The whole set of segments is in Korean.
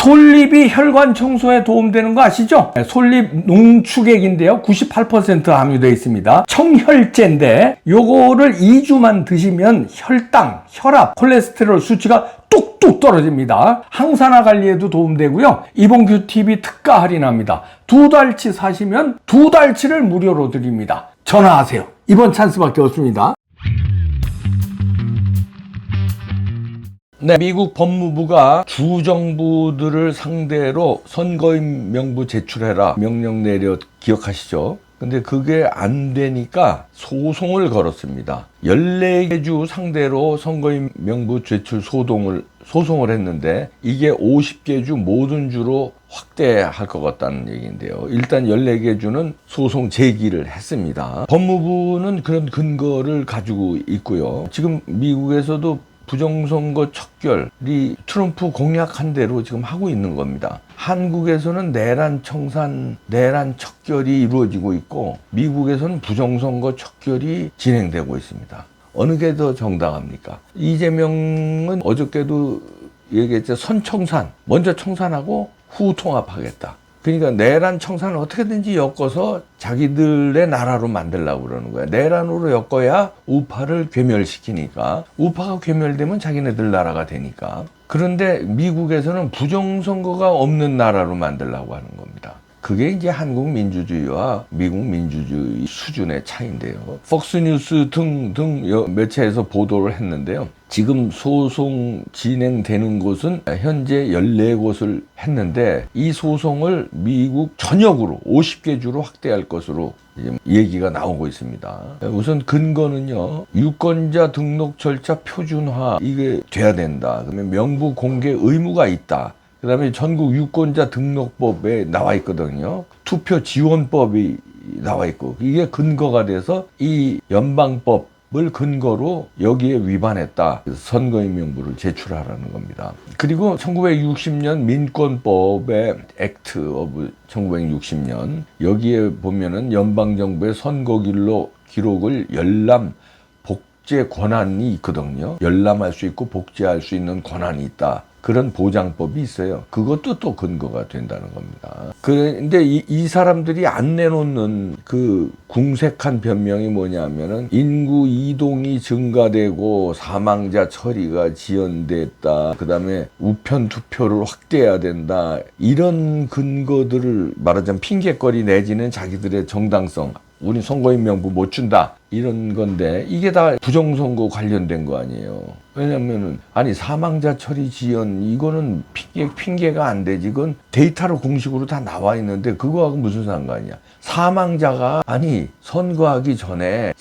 솔잎이 혈관 청소에 도움되는 거 아시죠? 솔잎 농축액인데요. 98% 함유되어 있습니다. 청혈제인데 요거를 2주만 드시면 혈당, 혈압, 콜레스테롤 수치가 뚝뚝 떨어집니다. 항산화 관리에도 도움되고요. 이봉규 TV 특가 할인합니다. 2달치 사시면 2달치를 무료로 드립니다. 전화하세요. 이번 찬스밖에 없습니다. 네, 미국 법무부가 주정부들을 상대로 선거인 명부 제출해라 명령 내려 기억하시죠? 근데 그게 안 되니까 소송을 걸었습니다. 14개 주 상대로 선거인 명부 제출 소송을 했는데 이게 50개 주 모든 주로 확대할 것 같다는 얘기인데요. 일단 14개 주는 소송 제기를 했습니다. 법무부는 그런 근거를 가지고 있고요. 지금 미국에서도 부정선거 척결이 트럼프 공약한 대로 지금 하고 있는 겁니다. 한국에서는 내란 척결이 이루어지고 있고 미국에서는 부정선거 척결이 진행되고 있습니다. 어느 게 더 정당합니까? 이재명은 어저께도 얘기했죠. 선청산, 먼저 청산하고 후 통합하겠다. 그러니까 내란 청산을 어떻게든지 엮어서 자기들의 나라로 만들려고 그러는 거야. 내란으로 엮어야 우파를 괴멸시키니까. 우파가 괴멸되면 자기네들 나라가 되니까. 그런데 미국에서는 부정선거가 없는 나라로 만들려고 하는 겁니다. 그게 이제 한국 민주주의와 미국 민주주의 수준의 차이인데요. 폭스뉴스 등 매체에서 보도를 했는데요. 지금 소송 진행되는 곳은 현재 14곳을 했는데 이 소송을 미국 전역으로 50개 주로 확대할 것으로 얘기가 나오고 있습니다. 우선 근거는요. 유권자 등록 절차 표준화 이게 돼야 된다. 그러면 명부 공개 의무가 있다. 그 다음에 전국 유권자 등록법에 나와 있거든요. 투표 지원법이 나와 있고 이게 근거가 돼서 이 연방법을 근거로 여기에 위반했다. 선거인 명부를 제출하라는 겁니다. 그리고 1960년 민권법의 액트 오브 1960년 여기에 보면은 연방정부의 선거 기록을 열람 복제 권한이 있거든요. 열람할 수 있고 복제할 수 있는 권한이 있다. 그런 보장법이 있어요. 그것도 또 근거가 된다는 겁니다. 그런데 이 사람들이 안 내놓는 그 궁색한 변명이 뭐냐면은 인구 이동이 증가되고 사망자 처리가 지연됐다. 그 다음에 우편 투표를 확대해야 된다. 이런 근거들을 말하자면 핑계거리 내지는 자기들의 정당성. 우리 선거인 명부 못 준다. 이런 건데 이게 다 부정선거 관련된 거 아니에요. 왜냐면은 아니 사망자 처리 지연 이거는 핑계가 안 되지. 그건 데이터로 공식으로 다 나와 있는데 그거하고 무슨 상관이야. 사망자가 아니 선거하기 전에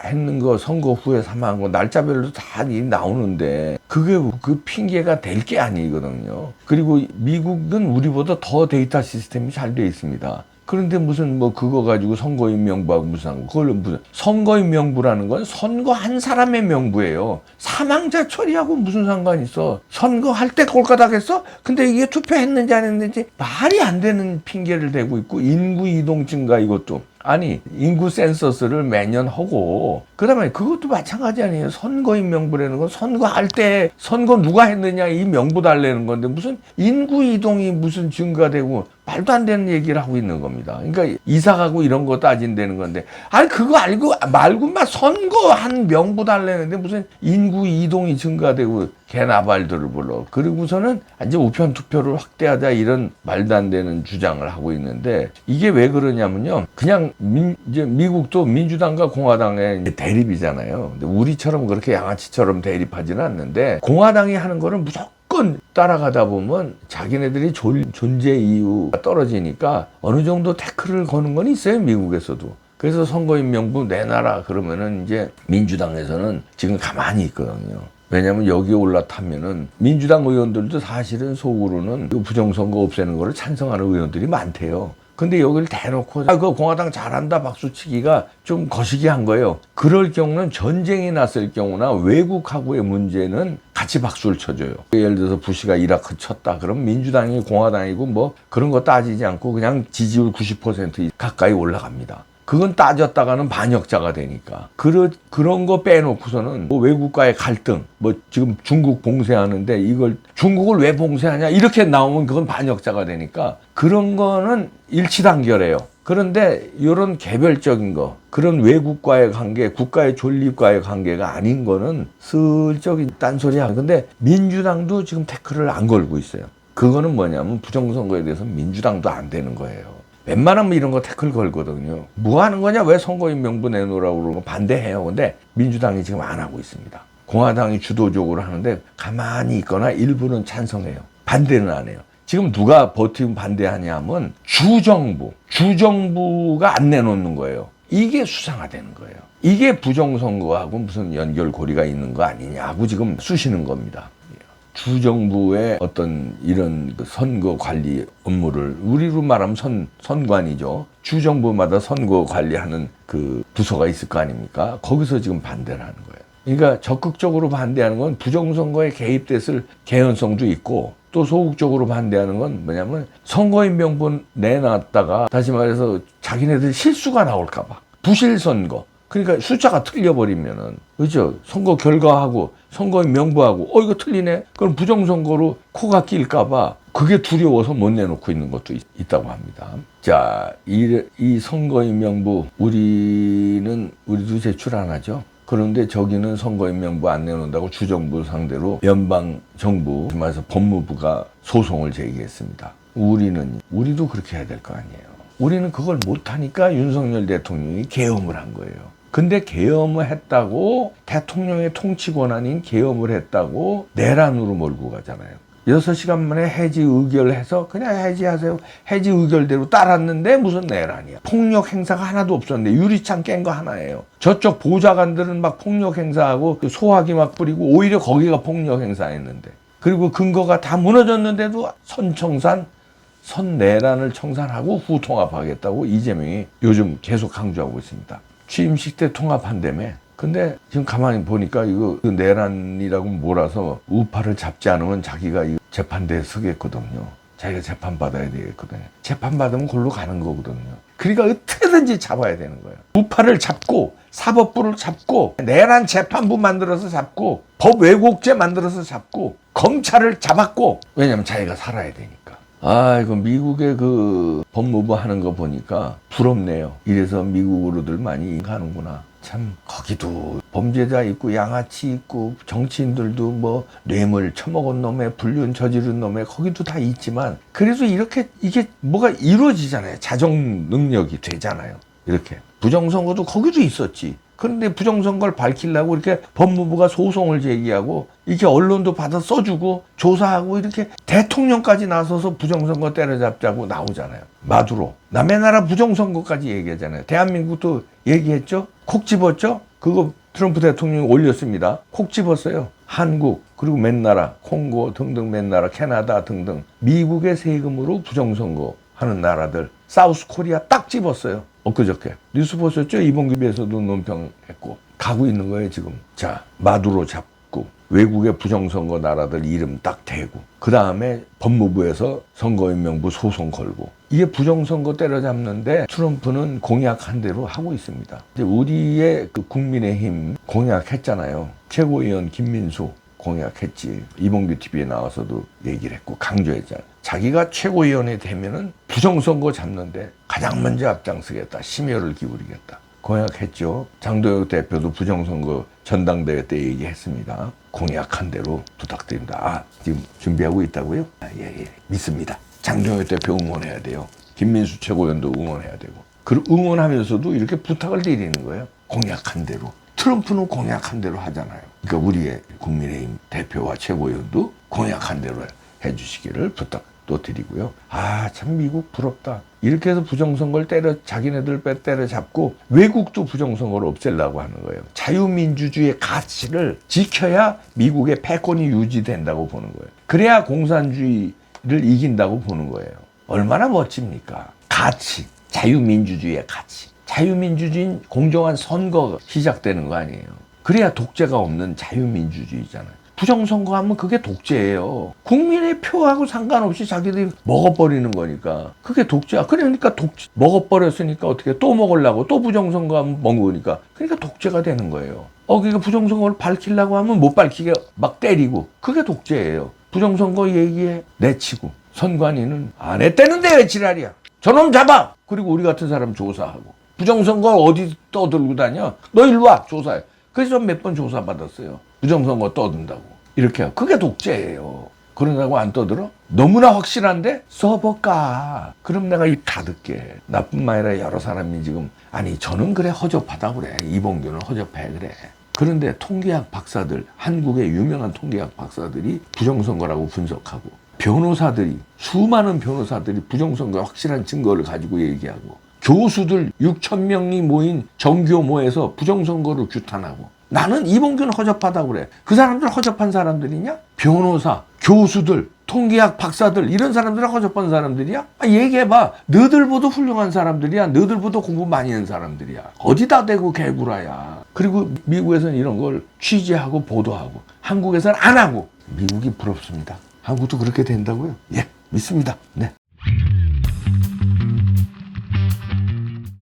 했는 거 선거 후에 사망한 거 날짜별로 다 나오는데 그게 그 핑계가 될 게 아니거든요. 그리고 미국은 우리보다 더 데이터 시스템이 잘 돼 있습니다. 그런데 무슨 그거 가지고 선거인 명부하고 무슨 그걸로 무슨 선거인 명부라는 건 선거한 사람의 명부예요. 사망자 처리하고 무슨 상관이 있어. 선거할 때 꼴까닥했어? 근데 이게 투표했는지 안 했는지 말이 안 되는 핑계를 대고 있고 인구 이동 증가 이것도 아니 인구 센서스를 매년 하고 그다음에 그것도 마찬가지 아니에요. 선거인 명부라는 건 선거할 때 선거 누가 했느냐 이 명부 달래는 건데 무슨 인구 이동이 무슨 증가되고 말도 안 되는 얘기를 하고 있는 겁니다. 그러니까 이사 가고 이런 거 따진다는 건데 아니 그거 알고 말고 막 선거한 명부 달래는데 무슨 인구 이동이 증가되고 개나발들을 불러. 그리고서는 이제 우편 투표를 확대하자 이런 말도 안 되는 주장을 하고 있는데 이게 왜 그러냐면요. 그냥 이제 미국도 민주당과 공화당의 대립이잖아요. 근데 우리처럼 그렇게 양아치처럼 대립하지는 않는데 공화당이 하는 거를 무조건 따라가다 보면 자기네들이 존재 이유가 떨어지니까 어느 정도 태클을 거는 건 있어요. 미국에서도. 그래서 선거인 명부 내놔라 그러면은 이제 민주당에서는 지금 가만히 있거든요. 왜냐면 여기에 올라타면은 민주당 의원들도 사실은 속으로는 부정선거 없애는 거를 찬성하는 의원들이 많대요. 근데 여기를 대놓고 그 공화당 잘한다 박수치기가 좀 거시기한 거예요. 그럴 경우는 전쟁이 났을 경우나 외국하고의 문제는 같이 박수를 쳐줘요. 예를 들어서 부시가 이라크 쳤다. 그럼 민주당이 공화당이고 그런 거 따지지 않고 그냥 지지율 90% 가까이 올라갑니다. 그건 따졌다가는 반역자가 되니까. 그런 거 빼놓고서는 뭐 외국과의 갈등, 뭐 지금 중국 봉쇄하는데 이걸 중국을 왜 봉쇄하냐 이렇게 나오면 그건 반역자가 되니까 그런 거는 일치단결해요. 그런데 이런 개별적인 거, 그런 외국과의 관계, 국가의 존립과의 관계가 아닌 거는 슬쩍 딴소리야. 근데 민주당도 지금 태클을 안 걸고 있어요. 그거는 뭐냐면 부정선거에 대해서 민주당도 안 되는 거예요. 웬만하면 이런 거 태클 걸거든요. 뭐 하는 거냐? 왜 선거인 명부 내놓으라고 그러고 반대해요. 근데 민주당이 지금 안 하고 있습니다. 공화당이 주도적으로 하는데 가만히 있거나 일부는 찬성해요. 반대는 안 해요. 지금 누가 버티면 반대하냐면 주정부가 안 내놓는 거예요. 이게 수상화되는 거예요. 이게 부정선거하고 무슨 연결고리가 있는 거 아니냐고 지금 쑤시는 겁니다. 주정부의 어떤 이런 선거 관리 업무를 우리로 말하면 선관이죠. 주정부마다 선거 관리하는 그 부서가 있을 거 아닙니까? 거기서 지금 반대를 하는 거예요. 그러니까 적극적으로 반대하는 건 부정선거에 개입됐을 개연성도 있고 또 소극적으로 반대하는 건 뭐냐면 선거인 명분 내놨다가 다시 말해서 자기네들 실수가 나올까 봐. 부실선거. 그러니까 숫자가 틀려버리면은, 그죠? 선거 결과하고 선거인 명부하고, 이거 틀리네? 그럼 부정선거로 코가 낄까봐 그게 두려워서 못 내놓고 있는 것도 있다고 합니다. 자, 이 선거인 명부, 우리도 제출 안 하죠? 그런데 저기는 선거인 명부 안 내놓는다고 주정부 상대로 연방정부, 말해서 법무부가 소송을 제기했습니다. 우리도 그렇게 해야 될 거 아니에요. 우리는 그걸 못하니까 윤석열 대통령이 계엄을 한 거예요. 근데 계엄을 했다고 대통령의 통치 권한인 계엄을 했다고 내란으로 몰고 가잖아요. 6시간 만에 해지 의결해서 그냥 해지하세요. 해지 의결대로 따랐는데 무슨 내란이야. 폭력 행사가 하나도 없었는데 유리창 깬 거 하나예요. 저쪽 보좌관들은 막 폭력 행사하고 소화기 막 뿌리고 오히려 거기가 폭력 행사했는데. 그리고 근거가 다 무너졌는데도 선내란을 청산하고 후통합하겠다고 이재명이 요즘 계속 강조하고 있습니다. 취임식 때 통합한다며. 근데 지금 가만히 보니까 이거 내란이라고 몰아서 우파를 잡지 않으면 자기가 이 재판대에 서겠거든요. 자기가 재판받아야 되겠거든요. 재판받으면 골로 가는 거거든요. 그러니까 어떻게든지 잡아야 되는 거예요. 우파를 잡고 사법부를 잡고 내란 재판부 만들어서 잡고 법 왜곡죄 만들어서 잡고 검찰을 잡았고, 왜냐면 자기가 살아야 되니까. 이거 미국의 그 법무부 하는 거 보니까 부럽네요. 이래서 미국으로들 많이 가는구나. 참 거기도 범죄자 있고 양아치 있고 정치인들도 뭐 뇌물 처먹은 놈에 불륜 저지른 놈에 거기도 다 있지만 그래도 이렇게 이게 뭐가 이루어지잖아요. 자정 능력이 되잖아요. 이렇게 부정선거도 거기도 있었지. 그런데 부정선거를 밝히려고 이렇게 법무부가 소송을 제기하고 이렇게 언론도 받아 써주고 조사하고 이렇게 대통령까지 나서서 부정선거 때려잡자고 나오잖아요. 마두로. 남의 나라 부정선거까지 얘기하잖아요. 대한민국도 얘기했죠? 콕 집었죠? 그거 트럼프 대통령이 올렸습니다. 콕 집었어요. 한국, 그리고 몇 나라, 콩고 등등 몇 나라, 캐나다 등등. 미국의 세금으로 부정선거 하는 나라들. 사우스 코리아 딱 집었어요. 엊그저께 뉴스 보셨죠? 이봉규에서도 논평했고 가고 있는 거예요 지금. 자, 마두로 잡고 외국의 부정선거 나라들 이름 딱 대고 그 다음에 법무부에서 선거인명부 소송 걸고 이게 부정선거 때려잡는데 트럼프는 공약한 대로 하고 있습니다. 이제 우리의 그 국민의힘 공약했잖아요. 최고위원 김민수 공약했지. 이봉규 TV에 나와서도 얘기를 했고 강조했잖아요. 자기가 최고위원이 되면은 부정선거 잡는데 가장 먼저 앞장서겠다. 심혈을 기울이겠다. 공약했죠. 장도혁 대표도 부정선거 전당대회 때 얘기했습니다. 공약한 대로 부탁드립니다. 지금 준비하고 있다고요? 예. 믿습니다. 장도혁 대표 응원해야 돼요. 김민수 최고위원도 응원해야 되고. 그 응원하면서도 이렇게 부탁을 드리는 거예요. 공약한 대로. 트럼프는 공약한 대로 하잖아요. 그러니까 우리의 국민의힘 대표와 최고위원도 공약한 대로 해주시기를 부탁 또 드리고요. 참 미국 부럽다. 이렇게 해서 부정선거를 자기네들 때려잡고 외국도 부정선거를 없애려고 하는 거예요. 자유민주주의의 가치를 지켜야 미국의 패권이 유지된다고 보는 거예요. 그래야 공산주의를 이긴다고 보는 거예요. 얼마나 멋집니까? 가치, 자유민주주의의 가치. 자유민주주의는 공정한 선거가 시작되는 거 아니에요. 그래야 독재가 없는 자유민주주의잖아요. 부정선거하면 그게 독재예요. 국민의 표하고 상관없이 자기들이 먹어버리는 거니까 그게 독재야. 그러니까 먹어버렸으니까 어떻게 또 먹으려고 또 부정선거하면 먹으니까 그러니까 독재가 되는 거예요. 그러니까 부정선거를 밝히려고 하면 못 밝히게 막 때리고 그게 독재예요. 부정선거 얘기에 내치고 선관위는 안 했다는데 왜 지랄이야. 저놈 잡아. 그리고 우리 같은 사람 조사하고 부정선거 어디 떠들고 다녀. 너 일로 와 조사해. 그래서 몇 번 조사받았어요. 부정선거 떠든다고. 이렇게 하고. 그게 독재예요. 그런다고 안 떠들어? 너무나 확실한데 써볼까. 그럼 내가 입 닫을게. 나뿐만 아니라 여러 사람이 지금 아니 저는 그래 허접하다 그래. 이봉규는 허접해 그래. 그런데 통계학 박사들, 한국의 유명한 통계학 박사들이 부정선거라고 분석하고 변호사들이 수많은 변호사들이 부정선거 확실한 증거를 가지고 얘기하고 교수들 6,000명이 모인 정교모에서 부정선거를 규탄하고 나는 이봉규는 허접하다고 그래. 그 사람들 허접한 사람들이냐? 변호사, 교수들, 통계학 박사들 이런 사람들은 허접한 사람들이야? 얘기해봐. 너들보다 훌륭한 사람들이야. 너들보다 공부 많이 한 사람들이야. 어디다 대고 개구라야. 그리고 미국에서는 이런 걸 취재하고 보도하고 한국에서는 안 하고 미국이 부럽습니다. 한국도 그렇게 된다고요? 예, 믿습니다. 네.